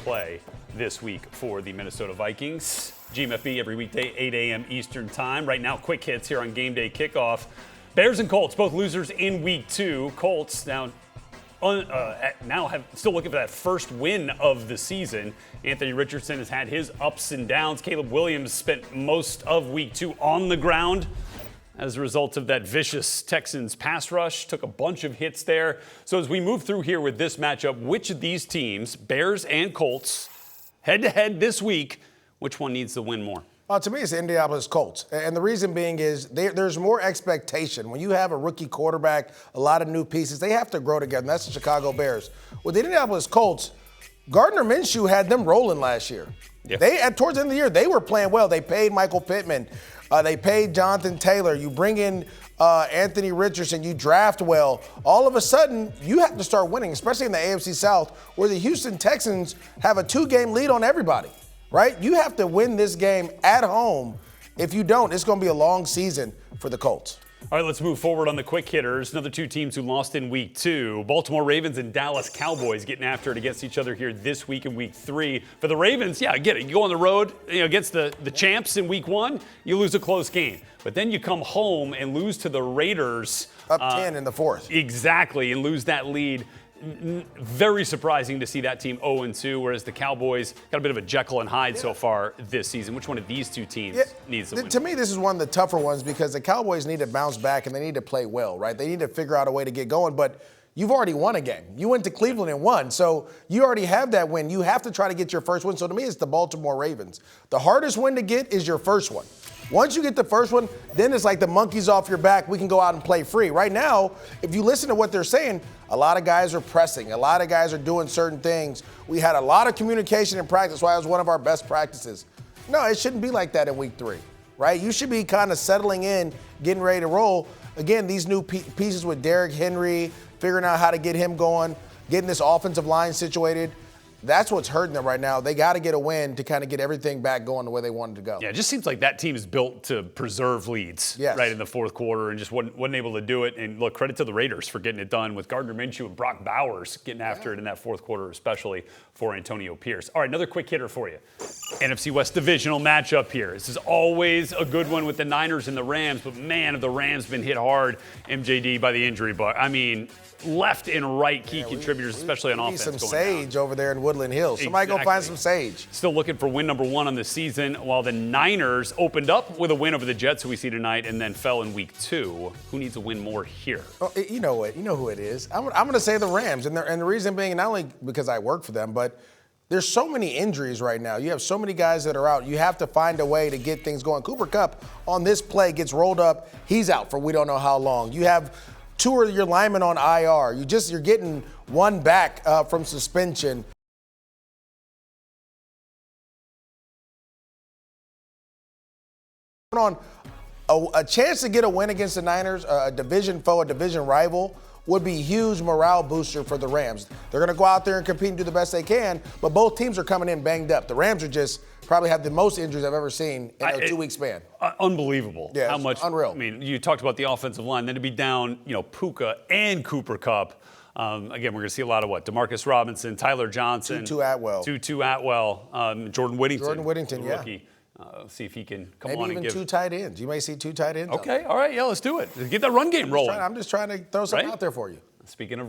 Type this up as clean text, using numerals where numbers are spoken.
play this week for the Minnesota Vikings. GMFB every weekday, 8 a.m. Eastern Time. Right now, quick hits here on Gameday Kickoff. Bears and Colts, both losers in Week 2. Colts now still looking for that first win of the season. Anthony Richardson has had his ups and downs. Caleb Williams spent most of Week 2 on the ground as a result of that vicious Texans pass rush. Took a bunch of hits there. So as we move through here with this matchup, which of these teams, Bears and Colts, head-to-head this week, which one needs to win more? To me, it's the Indianapolis Colts. And the reason being is there's more expectation. When you have a rookie quarterback, a lot of new pieces, they have to grow together. And that's the Chicago Bears. With the Indianapolis Colts, Gardner Minshew had them rolling last year. Yep. Towards the end of the year, they were playing well. They paid Michael Pittman. They paid Jonathan Taylor. You bring in Anthony Richardson. You draft well. All of a sudden, you have to start winning, especially in the AFC South, where the Houston Texans have a 2-game lead on everybody. Right? You have to win this game at home. If you don't, it's going to be a long season for the Colts. All right, let's move forward on the quick hitters. Another two teams who lost in Week 2. Baltimore Ravens and Dallas Cowboys getting after it against each other here this week in Week 3. For the Ravens, yeah, I get it. You go on the road against the champs in Week 1, you lose a close game. But then you come home and lose to the Raiders. Up 10 in the fourth. Exactly, and lose that lead. Very surprising to see that team 0-2, whereas the Cowboys got a bit of a Jekyll and Hyde so far this season. Which one of these two teams needs to win? To me, this is one of the tougher ones because the Cowboys need to bounce back and they need to play well, right? They need to figure out a way to get going, but you've already won a game. You went to Cleveland and won, so you already have that win. You have to try to get your first win. So to me, it's the Baltimore Ravens. The hardest win to get is your first one. Once you get the first one, then it's like the monkey's off your back. We can go out and play free. Right now, if you listen to what they're saying, a lot of guys are pressing. A lot of guys are doing certain things. We had a lot of communication in practice, why it was one of our best practices. No, it shouldn't be like that in Week 3, right? You should be kind of settling in, getting ready to roll. Again, these new pieces with Derrick Henry, figuring out how to get him going, getting this offensive line situated. That's what's hurting them right now. They got to get a win to kind of get everything back going the way they wanted to go. Yeah, it just seems like that team is built to preserve leads right in the fourth quarter and just wasn't able to do it. And look, credit to the Raiders for getting it done with Gardner Minshew and Brock Bowers getting after it in that fourth quarter, especially for Antonio Pierce. All right, another quick hitter for you. NFC West divisional matchup here. This is always a good one with the Niners and the Rams, but man, have the Rams been hit hard, MJD, by the injury bug. I mean, left and right key contributors, especially on offense. Need some sage over there in Woodland Hills. Somebody go find some sage. Still looking for win number 1 on the season, while the Niners opened up with a win over the Jets, who we see tonight, and then fell in Week 2. Who needs a win more here? Oh, you know what? You know who it is. I'm going to say the Rams, and the reason being not only because I work for them, but there's so many injuries right now. You have so many guys that are out. You have to find a way to get things going. Cooper Kupp on this play gets rolled up. He's out for we don't know how long. You have 2 of your linemen on IR. You're getting one back from suspension. On a chance to get a win against the Niners, a division foe, a division rival, would be a huge morale booster for the Rams. They're going to go out there and compete and do the best they can, but both teams are coming in banged up. The Rams are just probably have the most injuries I've ever seen in a 2-week span. Unbelievable. Yeah, how much? Unreal. I mean, you talked about the offensive line. Then to be down, Puka and Cooper Kupp. Again, we're going to see a lot of DeMarcus Robinson, Tyler Johnson. Tutu Atwell. Jordan Whittington. Jordan Whittington, the rookie. See if he can come Maybe on even and give. 2 tight ends. You may see 2 tight ends. Okay, all right, yeah, let's do it. Get that run game rolling. I'm just trying to throw something out there for you. Speaking of